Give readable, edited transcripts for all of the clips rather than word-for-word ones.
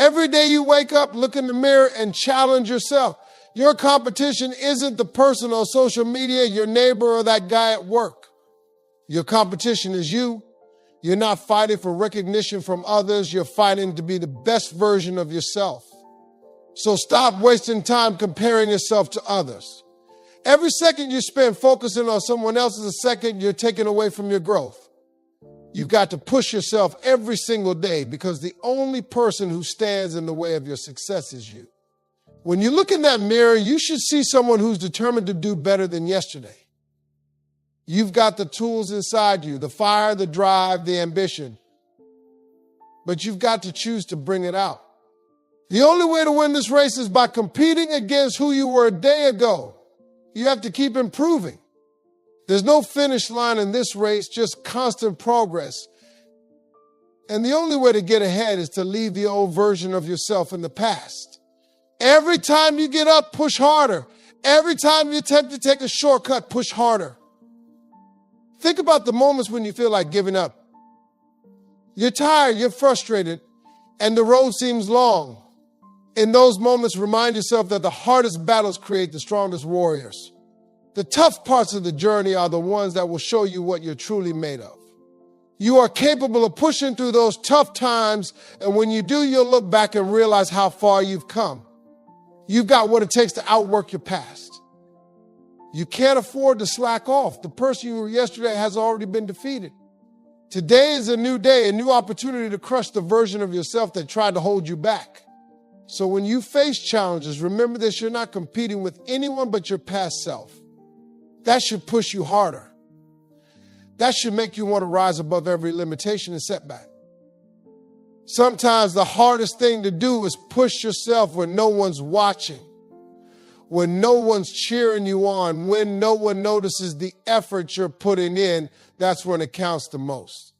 Every day you wake up, look in the mirror and challenge yourself. Your competition isn't the person on social media, your neighbor, or that guy at work. Your competition is you. You're not fighting for recognition from others. You're fighting to be the best version of yourself. So stop wasting time comparing yourself to others. Every second you spend focusing on someone else is a second you're taking away from your growth. You've got to push yourself every single day because the only person who stands in the way of your success is you. When you look in that mirror, you should see someone who's determined to do better than yesterday. You've got the tools inside you, the fire, the drive, the ambition. But you've got to choose to bring it out. The only way to win this race is by competing against who you were a day ago. You have to keep improving. There's no finish line in this race, just constant progress. And the only way to get ahead is to leave the old version of yourself in the past. Every time you get up, push harder. Every time you attempt to take a shortcut, push harder. Think about the moments when you feel like giving up. You're tired, you're frustrated, and the road seems long. In those moments, remind yourself that the hardest battles create the strongest warriors. The tough parts of the journey are the ones that will show you what you're truly made of. You are capable of pushing through those tough times, and when you do, you'll look back and realize how far you've come. You've got what it takes to outwork your past. You can't afford to slack off. The person you were yesterday has already been defeated. Today is a new day, a new opportunity to crush the version of yourself that tried to hold you back. So when you face challenges, remember this, you're not competing with anyone but your past self. That should push you harder. That should make you want to rise above every limitation and setback. Sometimes the hardest thing to do is push yourself when no one's watching, when no one's cheering you on, when no one notices the effort you're putting in. That's when it counts the most.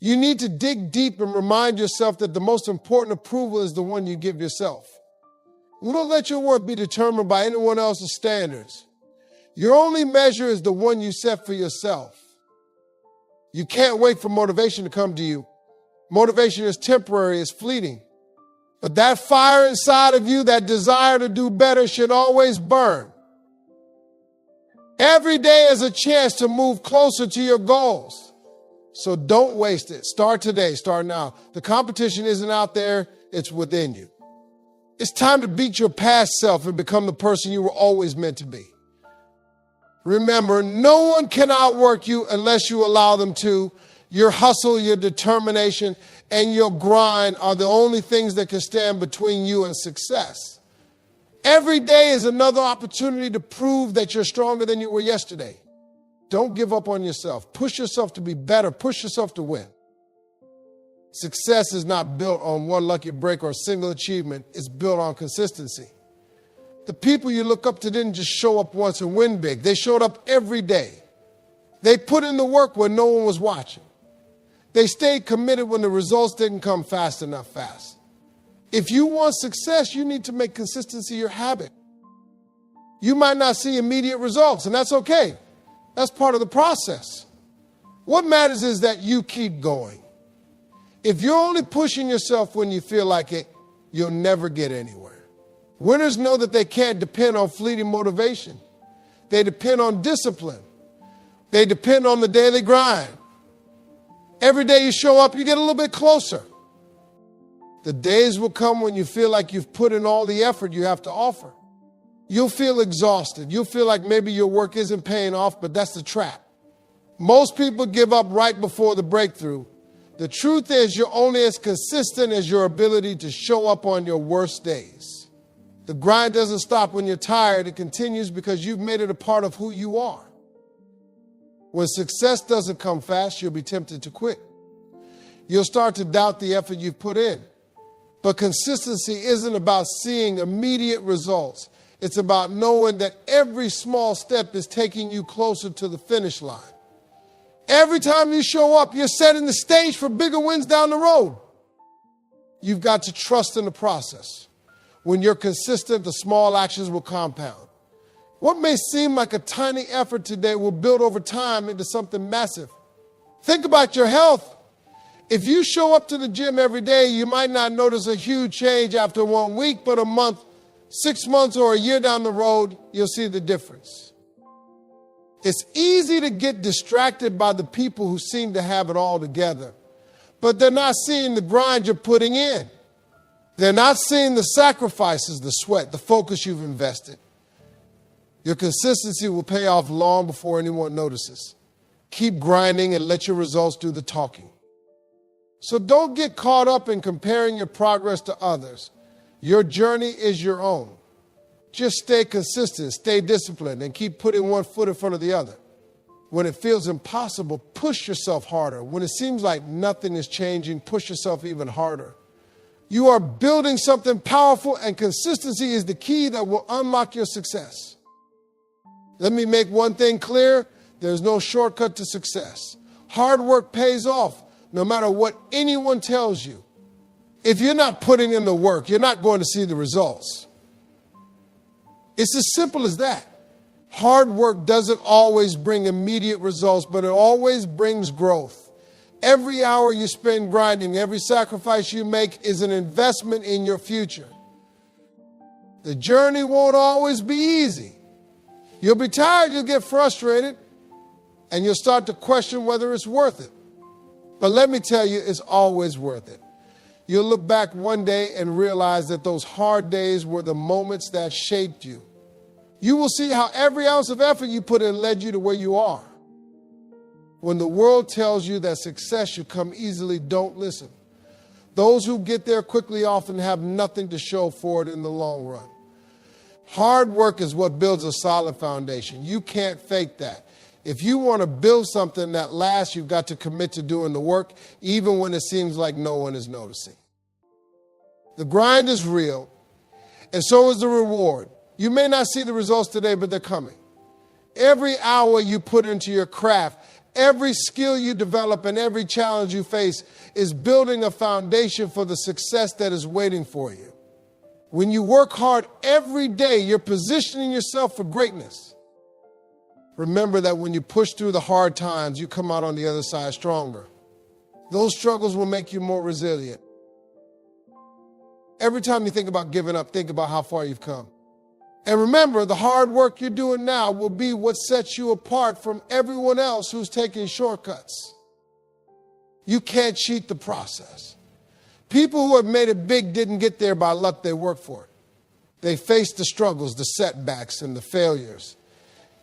You need to dig deep and remind yourself that the most important approval is the one you give yourself. Don't let your worth be determined by anyone else's standards. Your only measure is the one you set for yourself. You can't wait for motivation to come to you. Motivation is temporary, it's fleeting. But that fire inside of you, that desire to do better, should always burn. Every day is a chance to move closer to your goals. So don't waste it. Start today, start now. The competition isn't out there, it's within you. It's time to beat your past self and become the person you were always meant to be. Remember, no one can outwork you unless you allow them to. Your hustle, your determination, and your grind are the only things that can stand between you and success. Every day is another opportunity to prove that you're stronger than you were yesterday. Don't give up on yourself. Push yourself to be better. Push yourself to win. Success is not built on one lucky break or a single achievement. It's built on consistency. The people you look up to didn't just show up once and win big. They showed up every day. They put in the work when no one was watching. They stayed committed when the results didn't come fast enough fast. If you want success, you need to make consistency your habit. You might not see immediate results, and that's okay. That's part of the process. What matters is that you keep going. If you're only pushing yourself when you feel like it, you'll never get anywhere. Winners know that they can't depend on fleeting motivation. They depend on discipline. They depend on the daily grind. Every day you show up, you get a little bit closer. The days will come when you feel like you've put in all the effort you have to offer. You'll feel exhausted. You'll feel like maybe your work isn't paying off, but that's the trap. Most people give up right before the breakthrough. The truth is you're only as consistent as your ability to show up on your worst days. The grind doesn't stop when you're tired. It continues because you've made it a part of who you are. When success doesn't come fast, you'll be tempted to quit. You'll start to doubt the effort you've put in. But consistency isn't about seeing immediate results. It's about knowing that every small step is taking you closer to the finish line. Every time you show up, you're setting the stage for bigger wins down the road. You've got to trust in the process. When you're consistent, the small actions will compound. What may seem like a tiny effort today will build over time into something massive. Think about your health. If you show up to the gym every day, you might not notice a huge change after 1 week, but a month, 6 months, or a year down the road, you'll see the difference. It's easy to get distracted by the people who seem to have it all together, but they're not seeing the grind you're putting in. They're not seeing the sacrifices, the sweat, the focus you've invested. Your consistency will pay off long before anyone notices. Keep grinding and let your results do the talking. So don't get caught up in comparing your progress to others. Your journey is your own. Just stay consistent, stay disciplined, and keep putting one foot in front of the other. When it feels impossible, push yourself harder. When it seems like nothing is changing, push yourself even harder. You are building something powerful, and consistency is the key that will unlock your success. Let me make one thing clear. There's no shortcut to success. Hard work pays off, no matter what anyone tells you. If you're not putting in the work, you're not going to see the results. It's as simple as that. Hard work doesn't always bring immediate results, but it always brings growth. Every hour you spend grinding, every sacrifice you make is an investment in your future. The journey won't always be easy. You'll be tired, you'll get frustrated, and you'll start to question whether it's worth it. But let me tell you, it's always worth it. You'll look back one day and realize that those hard days were the moments that shaped you. You will see how every ounce of effort you put in led you to where you are. When the world tells you that success should come easily, don't listen. Those who get there quickly often have nothing to show for it in the long run. Hard work is what builds a solid foundation. You can't fake that. If you want to build something that lasts, you've got to commit to doing the work, even when it seems like no one is noticing. The grind is real, and so is the reward. You may not see the results today, but they're coming. Every hour you put into your craft, every skill you develop, and every challenge you face is building a foundation for the success that is waiting for you. When you work hard every day, you're positioning yourself for greatness. Remember that when you push through the hard times, you come out on the other side stronger. Those struggles will make you more resilient. Every time you think about giving up, think about how far you've come. And remember, the hard work you're doing now will be what sets you apart from everyone else who's taking shortcuts. You can't cheat the process. People who have made it big didn't get there by luck, they worked for it. They faced the struggles, the setbacks, and the failures.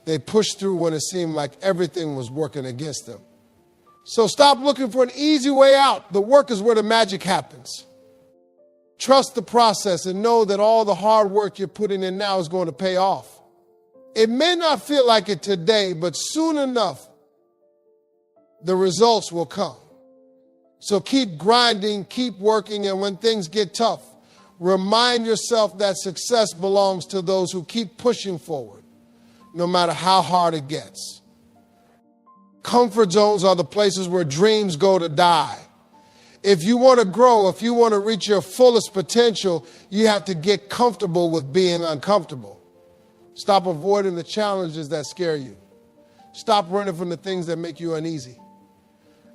They pushed through when it seemed like everything was working against them. So stop looking for an easy way out. The work is where the magic happens. Trust the process and know that all the hard work you're putting in now is going to pay off. It may not feel like it today, but soon enough, the results will come. So keep grinding, keep working, and when things get tough, remind yourself that success belongs to those who keep pushing forward, no matter how hard it gets. Comfort zones are the places where dreams go to die. If you want to grow, if you want to reach your fullest potential, you have to get comfortable with being uncomfortable. Stop avoiding the challenges that scare you. Stop running from the things that make you uneasy.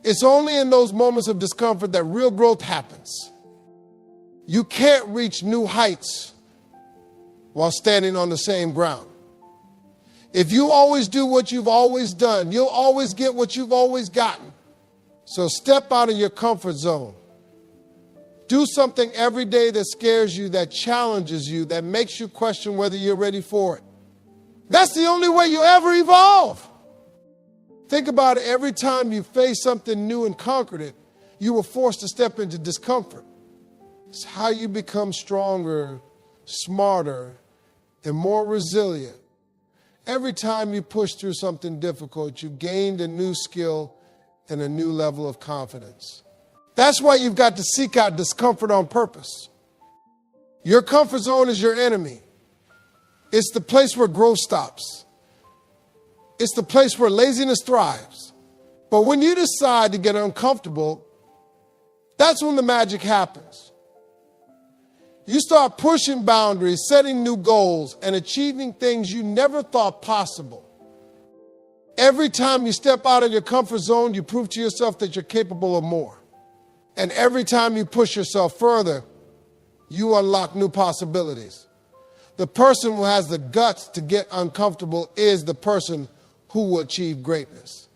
It's only in those moments of discomfort that real growth happens. You can't reach new heights while standing on the same ground. If you always do what you've always done, you'll always get what you've always gotten. So step out of your comfort zone. Do something every day that scares you, that challenges you, that makes you question whether you're ready for it. That's the only way you ever evolve. Think about it. Every time you face something new and conquered it, you were forced to step into discomfort. It's how you become stronger, smarter, and more resilient. Every time you push through something difficult, you gained a new skill and a new level of confidence. That's why you've got to seek out discomfort on purpose. Your comfort zone is your enemy. It's the place where growth stops. It's the place where laziness thrives. But when you decide to get uncomfortable, that's when the magic happens. You start pushing boundaries, setting new goals, and achieving things you never thought possible. Every time you step out of your comfort zone, you prove to yourself that you're capable of more. And every time you push yourself further, you unlock new possibilities. The person who has the guts to get uncomfortable is the person who will achieve greatness.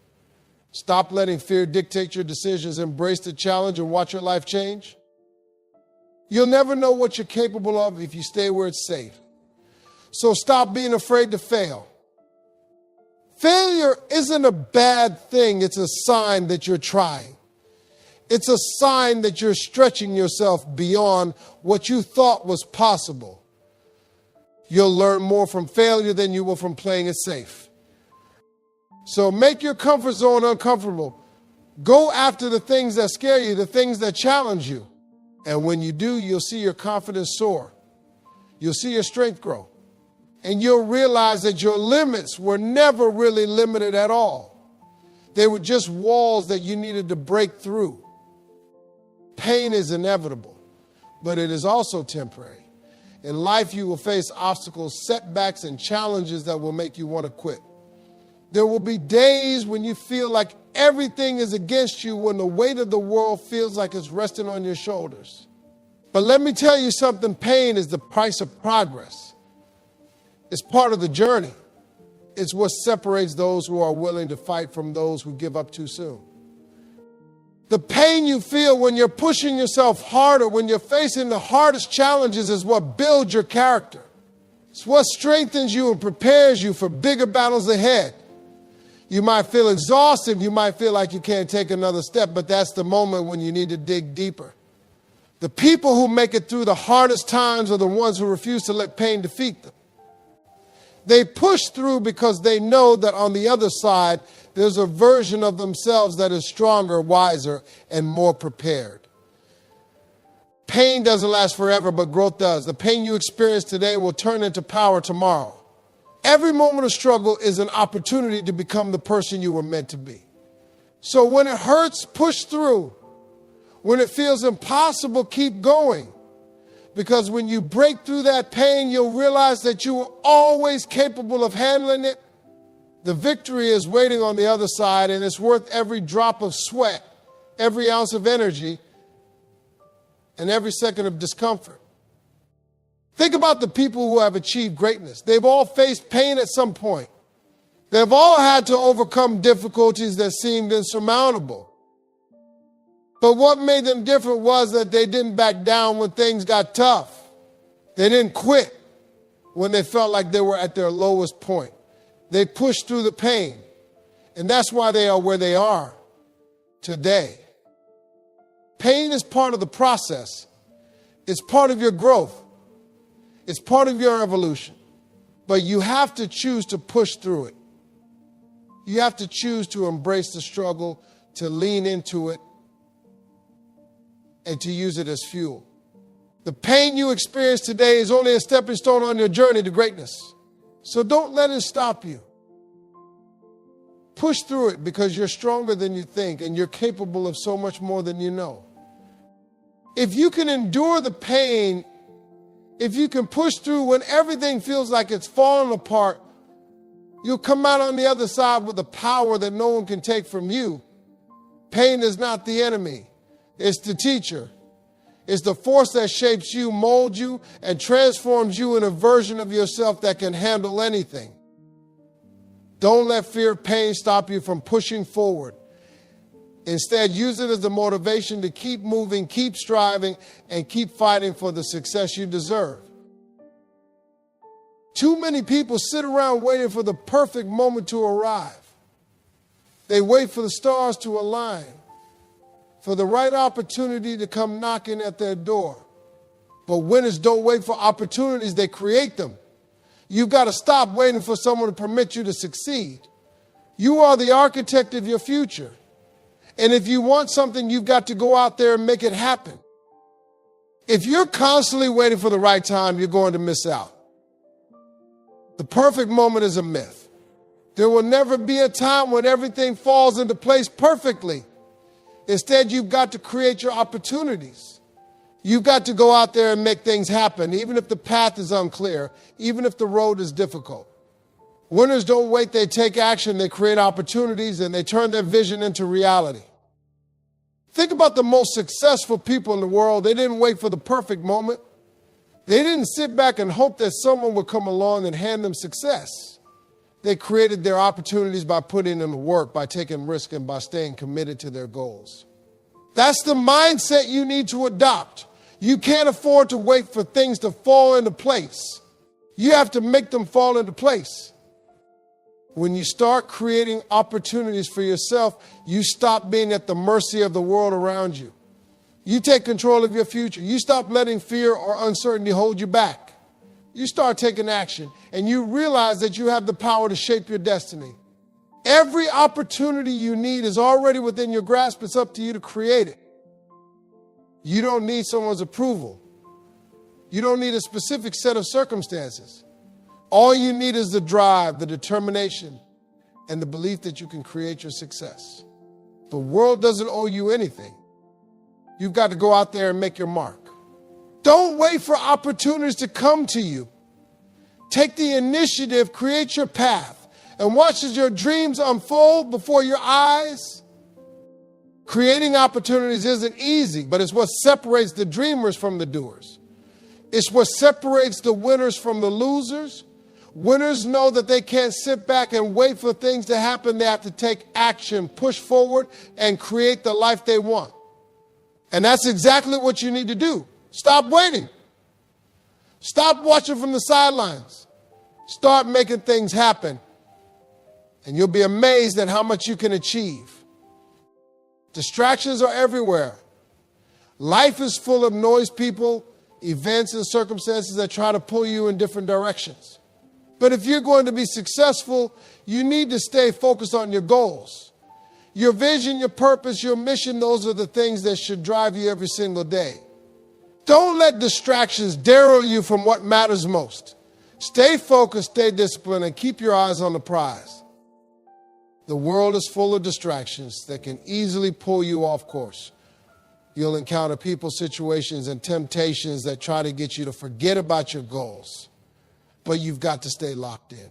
Stop letting fear dictate your decisions. Embrace the challenge and watch your life change. You'll never know what you're capable of if you stay where it's safe. So stop being afraid to fail. Failure isn't a bad thing. It's a sign that you're trying. It's a sign that you're stretching yourself beyond what you thought was possible. You'll learn more from failure than you will from playing it safe. So make your comfort zone uncomfortable. Go after the things that scare you, the things that challenge you. And when you do, you'll see your confidence soar. You'll see your strength grow. And you'll realize that your limits were never really limited at all. They were just walls that you needed to break through. Pain is inevitable, but it is also temporary. In life, you will face obstacles, setbacks, and challenges that will make you want to quit. There will be days when you feel like everything is against you, when the weight of the world feels like it's resting on your shoulders. But let me tell you something, pain is the price of progress. It's part of the journey. It's what separates those who are willing to fight from those who give up too soon. The pain you feel when you're pushing yourself harder, when you're facing the hardest challenges, is what builds your character. It's what strengthens you and prepares you for bigger battles ahead. You might feel exhausted. You might feel like you can't take another step, but that's the moment when you need to dig deeper. The people who make it through the hardest times are the ones who refuse to let pain defeat them. They push through because they know that on the other side, there's a version of themselves that is stronger, wiser, and more prepared. Pain doesn't last forever, but growth does. The pain you experience today will turn into power tomorrow. Every moment of struggle is an opportunity to become the person you were meant to be. So when it hurts, push through. When it feels impossible, keep going. Because when you break through that pain, you'll realize that you were always capable of handling it. The victory is waiting on the other side, and it's worth every drop of sweat, every ounce of energy, and every second of discomfort. Think about the people who have achieved greatness. They've all faced pain at some point. They've all had to overcome difficulties that seemed insurmountable. But what made them different was that they didn't back down when things got tough. They didn't quit when they felt like they were at their lowest point. They pushed through the pain. And that's why they are where they are today. Pain is part of the process. It's part of your growth. It's part of your evolution. But you have to choose to push through it. You have to choose to embrace the struggle, to lean into it, and to use it as fuel. The pain you experience today is only a stepping stone on your journey to greatness. So don't let it stop you. Push through it because you're stronger than you think and you're capable of so much more than you know. If you can endure the pain, if you can push through when everything feels like it's falling apart, you'll come out on the other side with a power that no one can take from you. Pain is not the enemy. It's the teacher. It's the force that shapes you, molds you, and transforms you in a version of yourself that can handle anything. Don't let fear, pain stop you from pushing forward. Instead, use it as the motivation to keep moving, keep striving, and keep fighting for the success you deserve. Too many people sit around waiting for the perfect moment to arrive. They wait for the stars to align, for the right opportunity to come knocking at their door. But winners don't wait for opportunities, they create them. You've got to stop waiting for someone to permit you to succeed. You are the architect of your future. And if you want something, you've got to go out there and make it happen. If you're constantly waiting for the right time, you're going to miss out. The perfect moment is a myth. There will never be a time when everything falls into place perfectly. Instead, you've got to create your opportunities. You've got to go out there and make things happen, even if the path is unclear, even if the road is difficult. Winners don't wait, they take action, they create opportunities, and they turn their vision into reality. Think about the most successful people in the world. They didn't wait for the perfect moment. They didn't sit back and hope that someone would come along and hand them success. They created their opportunities by putting in the work, by taking risk, and by staying committed to their goals. That's the mindset you need to adopt. You can't afford to wait for things to fall into place. You have to make them fall into place. When you start creating opportunities for yourself, you stop being at the mercy of the world around you. You take control of your future. You stop letting fear or uncertainty hold you back. You start taking action, and you realize that you have the power to shape your destiny. Every opportunity you need is already within your grasp. It's up to you to create it. You don't need someone's approval. You don't need a specific set of circumstances. All you need is the drive, the determination, and the belief that you can create your success. The world doesn't owe you anything. You've got to go out there and make your mark. Don't wait for opportunities to come to you. Take the initiative, create your path, and watch as your dreams unfold before your eyes. Creating opportunities isn't easy, but it's what separates the dreamers from the doers. It's what separates the winners from the losers. Winners know that they can't sit back and wait for things to happen. They have to take action, push forward, and create the life they want. And that's exactly what you need to do. Stop waiting. Stop watching from the sidelines. Start making things happen. And you'll be amazed at how much you can achieve. Distractions are everywhere. Life is full of noise, people, events, and circumstances that try to pull you in different directions. But if you're going to be successful, you need to stay focused on your goals. Your vision, your purpose, your mission, those are the things that should drive you every single day. Don't let distractions derail you from what matters most. Stay focused, stay disciplined, and keep your eyes on the prize. The world is full of distractions that can easily pull you off course. You'll encounter people, situations, and temptations that try to get you to forget about your goals. But you've got to stay locked in.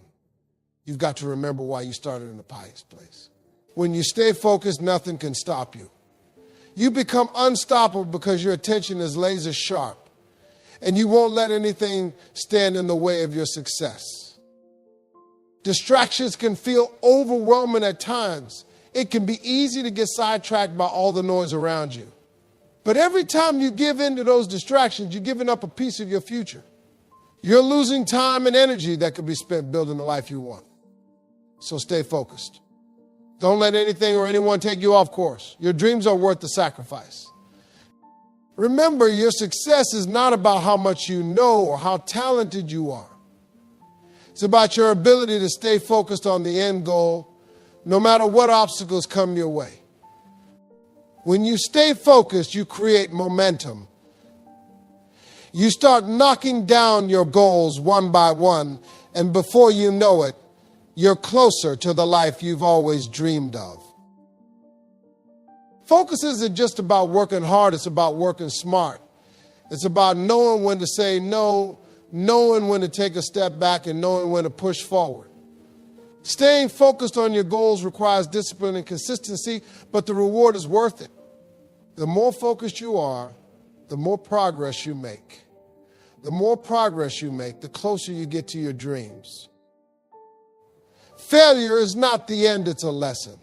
You've got to remember why you started in the place. When you stay focused, nothing can stop you. You become unstoppable because your attention is laser sharp, and you won't let anything stand in the way of your success. Distractions can feel overwhelming at times. It can be easy to get sidetracked by all the noise around you. But every time you give in to those distractions, you're giving up a piece of your future. You're losing time and energy that could be spent building the life you want. So stay focused. Don't let anything or anyone take you off course. Your dreams are worth the sacrifice. Remember, your success is not about how much you know or how talented you are. It's about your ability to stay focused on the end goal, no matter what obstacles come your way. When you stay focused, you create momentum. You start knocking down your goals one by one, and before you know it, you're closer to the life you've always dreamed of. Focus isn't just about working hard, it's about working smart. It's about knowing when to say no, knowing when to take a step back, and knowing when to push forward. Staying focused on your goals requires discipline and consistency, but the reward is worth it. The more focused you are, the more progress you make. The more progress you make, the closer you get to your dreams. Failure is not the end, it's a lesson.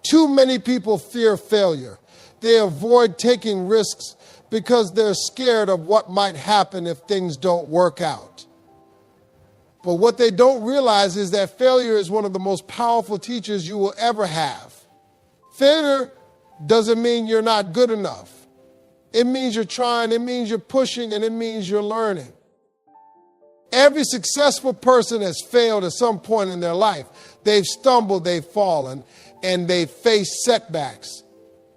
Too many people fear failure. They avoid taking risks because they're scared of what might happen if things don't work out. But what they don't realize is that failure is one of the most powerful teachers you will ever have. Failure doesn't mean you're not good enough. It means you're trying, it means you're pushing, and it means you're learning. Every successful person has failed at some point in their life. They've stumbled, they've fallen, and they've faced setbacks.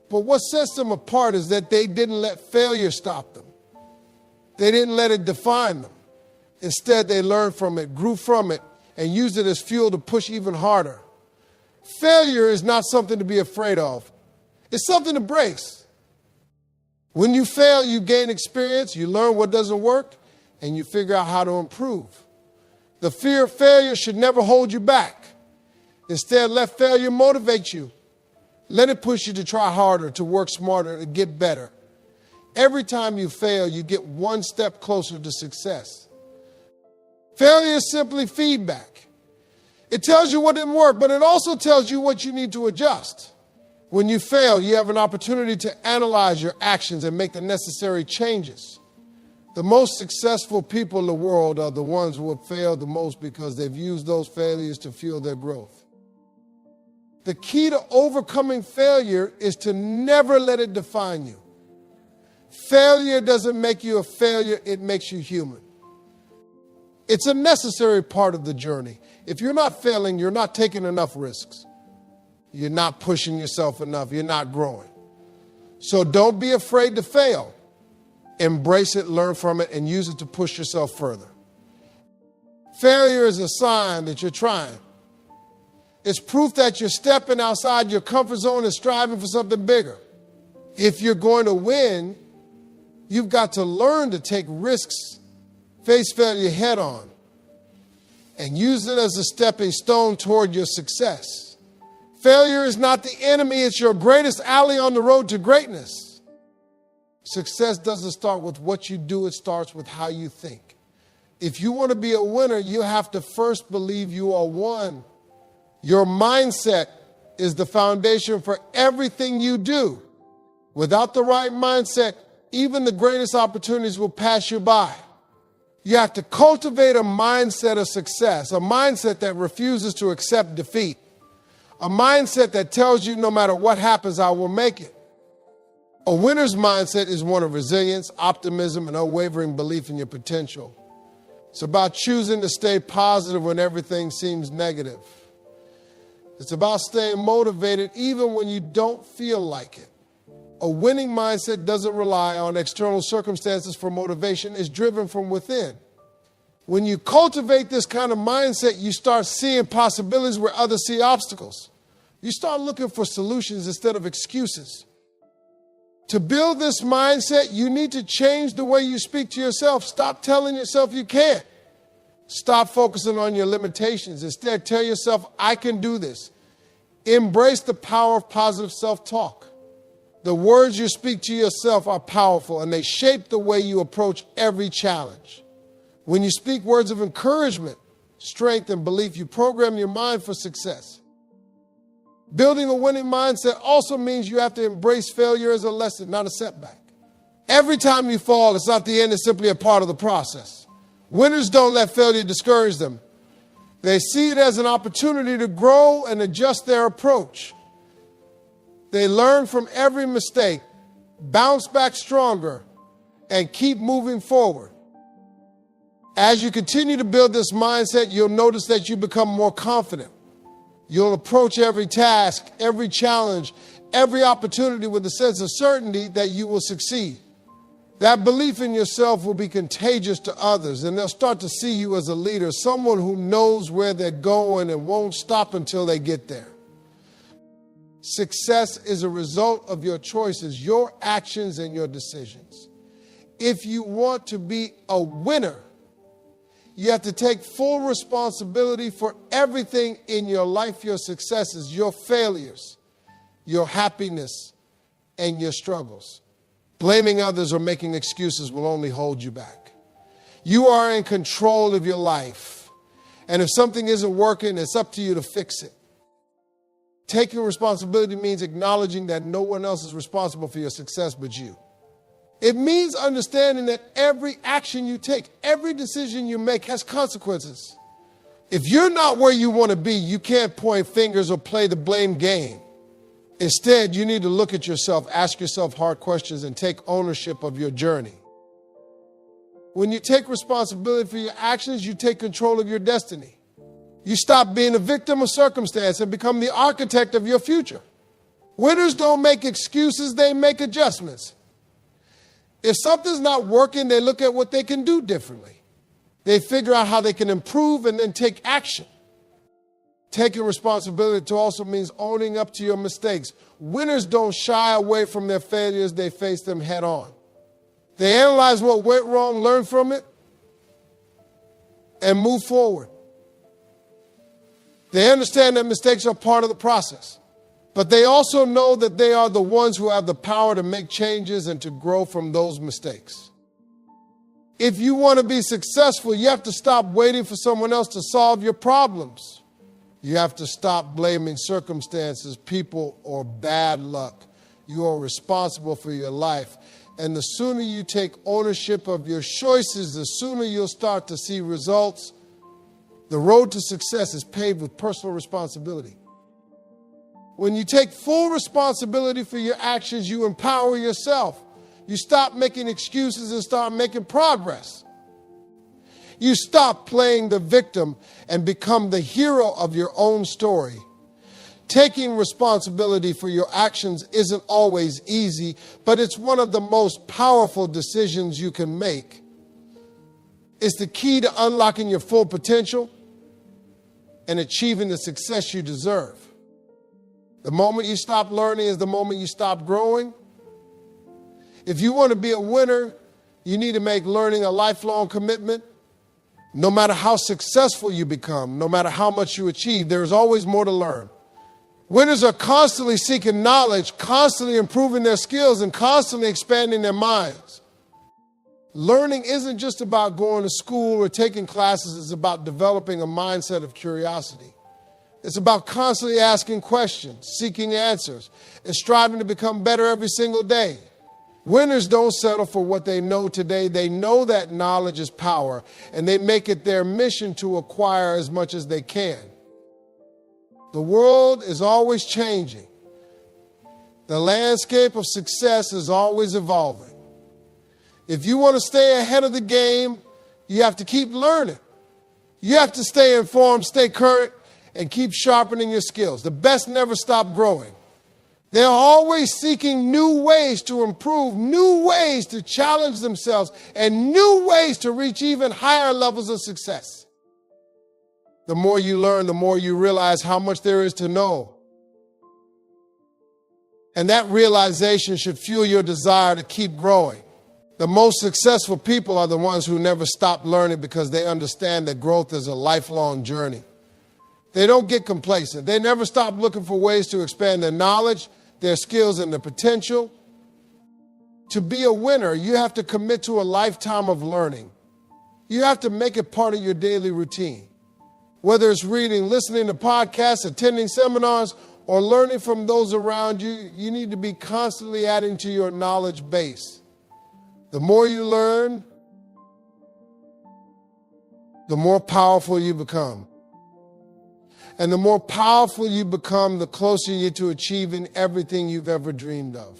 But what sets them apart is that they didn't let failure stop them. They didn't let it define them. Instead, they learned from it, grew from it, and used it as fuel to push even harder. Failure is not something to be afraid of. It's something to embrace. When you fail, you gain experience, you learn what doesn't work, and you figure out how to improve. The fear of failure should never hold you back. Instead, let failure motivate you. Let it push you to try harder, to work smarter, to get better. Every time you fail, you get one step closer to success. Failure is simply feedback. It tells you what didn't work, but it also tells you what you need to adjust. When you fail, you have an opportunity to analyze your actions and make the necessary changes. The most successful people in the world are the ones who have failed the most because they've used those failures to fuel their growth. The key to overcoming failure is to never let it define you. Failure doesn't make you a failure, it makes you human. It's a necessary part of the journey. If you're not failing, you're not taking enough risks. You're not pushing yourself enough. You're not growing. So don't be afraid to fail. Embrace it, learn from it, and use it to push yourself further. Failure is a sign that you're trying. It's proof that you're stepping outside your comfort zone and striving for something bigger. If you're going to win, you've got to learn to take risks, face failure head on, and use it as a stepping stone toward your success. Failure is not the enemy, it's your greatest ally on the road to greatness. Success doesn't start with what you do, it starts with how you think. If you want to be a winner, you have to first believe you are one. Your mindset is the foundation for everything you do. Without the right mindset, even the greatest opportunities will pass you by. You have to cultivate a mindset of success, a mindset that refuses to accept defeat, a mindset that tells you no matter what happens, I will make it. A winner's mindset is one of resilience, optimism, and unwavering belief in your potential. It's about choosing to stay positive when everything seems negative. It's about staying motivated even when you don't feel like it. A winning mindset doesn't rely on external circumstances for motivation. It's driven from within. When you cultivate this kind of mindset, you start seeing possibilities where others see obstacles. You start looking for solutions instead of excuses. To build this mindset, you need to change the way you speak to yourself. Stop telling yourself you can't. Stop focusing on your limitations. Instead, tell yourself, I can do this. Embrace the power of positive self-talk. The words you speak to yourself are powerful, and they shape the way you approach every challenge. When you speak words of encouragement, strength, and belief, you program your mind for success. Building a winning mindset also means you have to embrace failure as a lesson, not a setback. Every time you fall, it's not the end, it's simply a part of the process. Winners don't let failure discourage them. They see it as an opportunity to grow and adjust their approach. They learn from every mistake, bounce back stronger, and keep moving forward. As you continue to build this mindset, you'll notice that you become more confident. You'll approach every task, every challenge, every opportunity with a sense of certainty that you will succeed. That belief in yourself will be contagious to others, and they'll start to see you as a leader, someone who knows where they're going and won't stop until they get there. Success is a result of your choices, your actions, and your decisions. If you want to be a winner, you have to take full responsibility for everything in your life, your successes, your failures, your happiness, and your struggles. Blaming others or making excuses will only hold you back. You are in control of your life. And if something isn't working, it's up to you to fix it. Taking responsibility means acknowledging that no one else is responsible for your success but you. It means understanding that every action you take, every decision you make has consequences. If you're not where you want to be, you can't point fingers or play the blame game. Instead, you need to look at yourself, ask yourself hard questions, and take ownership of your journey. When you take responsibility for your actions, you take control of your destiny. You stop being a victim of circumstance and become the architect of your future. Winners don't make excuses, they make adjustments. If something's not working, they look at what they can do differently. They figure out how they can improve and then take action. Taking responsibility also means owning up to your mistakes. Winners don't shy away from their failures, they face them head on. They analyze what went wrong, learn from it, and move forward. They understand that mistakes are part of the process. But they also know that they are the ones who have the power to make changes and to grow from those mistakes. If you want to be successful, you have to stop waiting for someone else to solve your problems. You have to stop blaming circumstances, people, or bad luck. You are responsible for your life. And the sooner you take ownership of your choices, the sooner you'll start to see results. The road to success is paved with personal responsibility. When you take full responsibility for your actions, you empower yourself. You stop making excuses and start making progress. You stop playing the victim and become the hero of your own story. Taking responsibility for your actions isn't always easy, but it's one of the most powerful decisions you can make. It's the key to unlocking your full potential and achieving the success you deserve. The moment you stop learning is the moment you stop growing. If you want to be a winner, you need to make learning a lifelong commitment. No matter how successful you become, no matter how much you achieve, there is always more to learn. Winners are constantly seeking knowledge, constantly improving their skills, and constantly expanding their minds. Learning isn't just about going to school or taking classes. It's about developing a mindset of curiosity. It's about constantly asking questions, seeking answers, and striving to become better every single day. Winners don't settle for what they know today. They know that knowledge is power, and they make it their mission to acquire as much as they can. The world is always changing. The landscape of success is always evolving. If you want to stay ahead of the game, you have to keep learning. You have to stay informed, stay current, and keep sharpening your skills. The best never stop growing. They're always seeking new ways to improve, new ways to challenge themselves, and new ways to reach even higher levels of success. The more you learn, the more you realize how much there is to know. And that realization should fuel your desire to keep growing. The most successful people are the ones who never stop learning because they understand that growth is a lifelong journey. They don't get complacent. They never stop looking for ways to expand their knowledge, their skills, and their potential. To be a winner, you have to commit to a lifetime of learning. You have to make it part of your daily routine. Whether it's reading, listening to podcasts, attending seminars, or learning from those around you, you need to be constantly adding to your knowledge base. The more you learn, the more powerful you become. And the more powerful you become, the closer you get to achieving everything you've ever dreamed of.